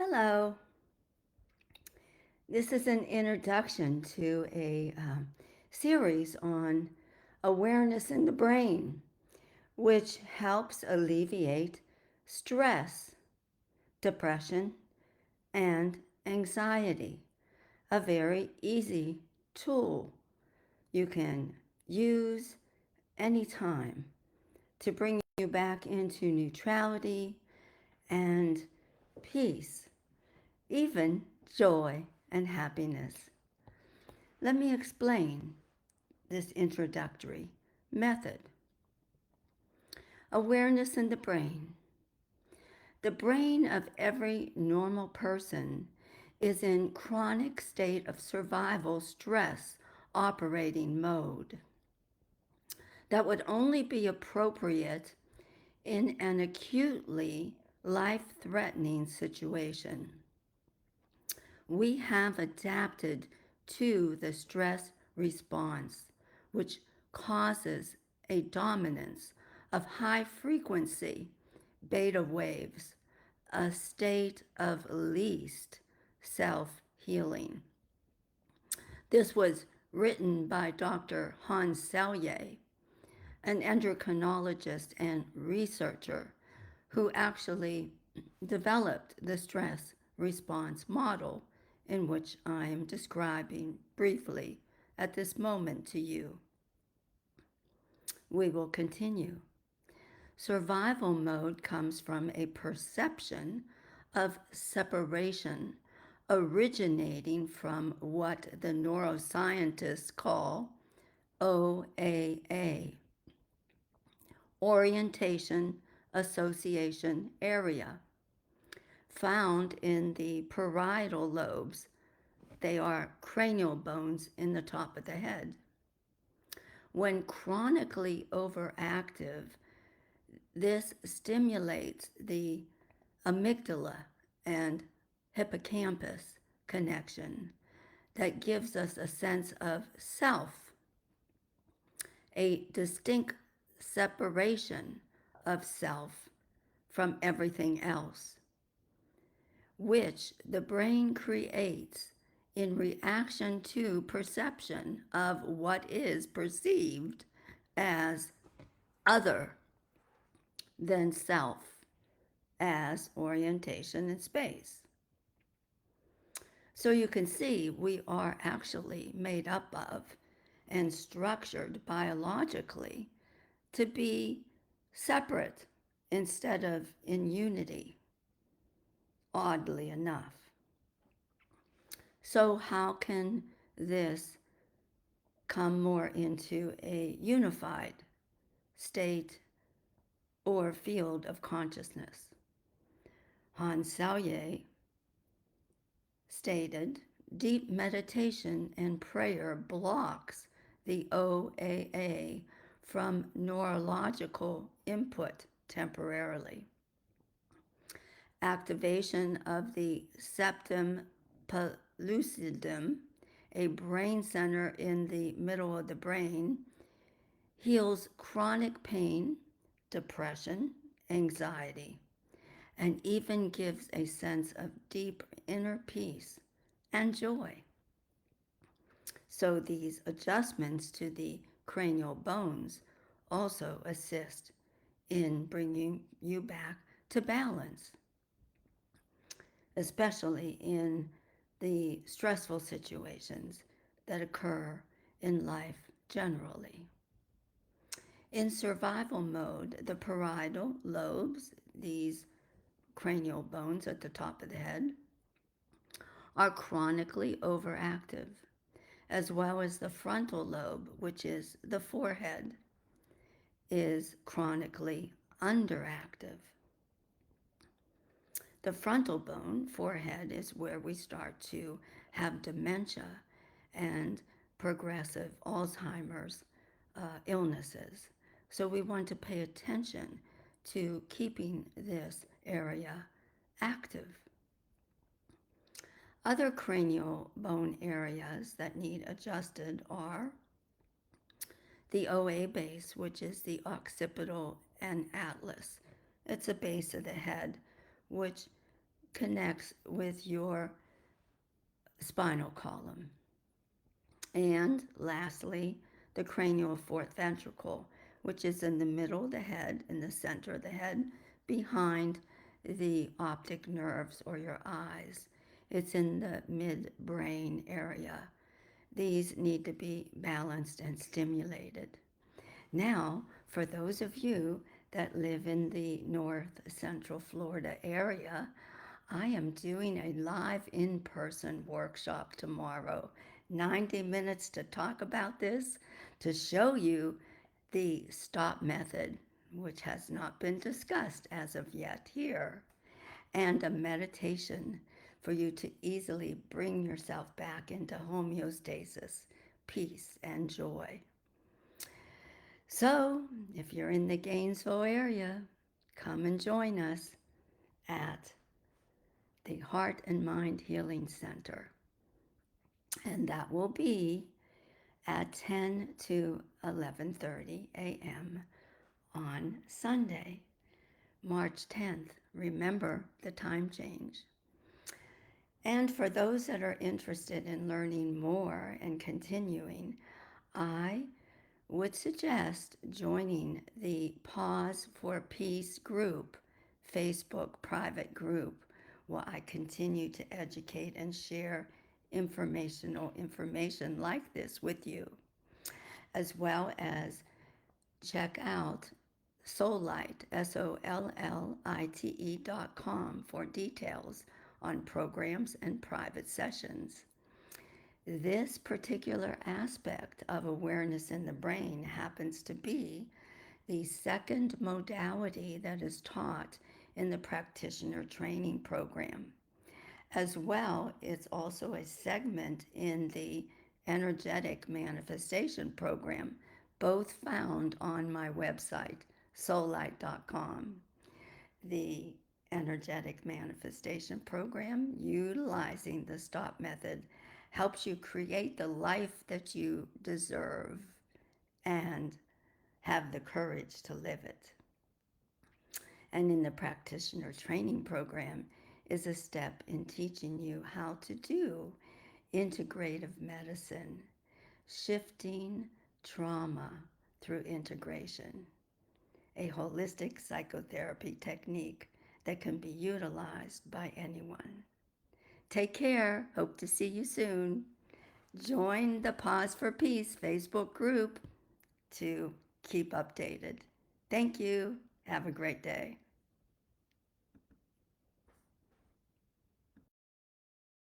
Hello. This is an introduction to a series on awareness in the brain, which helps alleviate stress, depression, and anxiety. A very easy tool you can use anytime to bring you back into neutrality and peace, even joy and happiness. Let me explain this introductory method. Awareness in the brain. The brain of every normal person is in chronic state of survival stress operating mode. That would only be appropriate in an acutely life-threatening situation. We have adapted to the stress response, which causes a dominance of high frequency beta waves, a state of least self healing. This was written by Dr. Hans Selye, an endocrinologist and researcher who actually developed the stress response model in which I am describing briefly at this moment to you. We will continue. Survival mode comes from a perception of separation originating from what the neuroscientists call OAA, orientation association area, found in the parietal lobes. They are cranial bones in the top of the head. When chronically overactive, this stimulates the amygdala and hippocampus connection that gives us a sense of self, a distinct separation of self from everything else, which the brain creates in reaction to perception of what is perceived as other than self, as orientation in space. So you can see we are actually made up of and structured biologically to be separate instead of in unity, oddly enough. So, how can this come more into a unified state or field of consciousness? Hans Selye stated, deep meditation and prayer blocks the OAA from neurological input temporarily. Activation of the septum pellucidum, a brain center in the middle of the brain, heals chronic pain, depression, anxiety, and even gives a sense of deep inner peace and joy. So these adjustments to the cranial bones also assist in bringing you back to balance, especially in the stressful situations that occur in life generally. In survival mode, the parietal lobes, these cranial bones at the top of the head, are chronically overactive, as well as the frontal lobe, which is the forehead, is chronically underactive. The frontal bone, forehead, is where we start to have dementia and progressive Alzheimer's illnesses. So we want to pay attention to keeping this area active. Other cranial bone areas that need adjusted are the OA base, which is the occipital and atlas. It's a base of the head, which connects with your spinal column. And lastly, the cranial fourth ventricle, which is in the middle of the head, in the center of the head, behind the optic nerves or your eyes. It's in the midbrain area. These need to be balanced and stimulated. Now, for those of you that live in the North Central Florida area, I am doing a live in person workshop tomorrow. 90 minutes to talk about this, to show you the stop method, which has not been discussed as of yet here, and a meditation for you to easily bring yourself back into homeostasis, peace, and joy. So, if you're in the Gainesville area, come and join us at the Heart and Mind Healing Center. And that will be at 10 to 11:30 a.m. on Sunday, March 10th. Remember the time change. And for those that are interested in learning more and continuing, I would suggest joining the Pause for Peace group, Facebook private group, where I continue to educate and share information like this with you, as well as check out Soulite, SOLLITE.com for details on programs and private sessions. This particular aspect of awareness in the brain happens to be the second modality that is taught in the practitioner training program. As well, it's also a segment in the energetic manifestation program, both found on my website, soullight.com. The energetic manifestation program, utilizing the stop method, helps you create the life that you deserve and have the courage to live it. And in the practitioner training program is a step in teaching you how to do integrative medicine, shifting trauma through integration, a holistic psychotherapy technique that can be utilized by anyone. Take care. Hope to see you soon. Join the Pause for Peace Facebook group to keep updated. Thank you. Have a great day.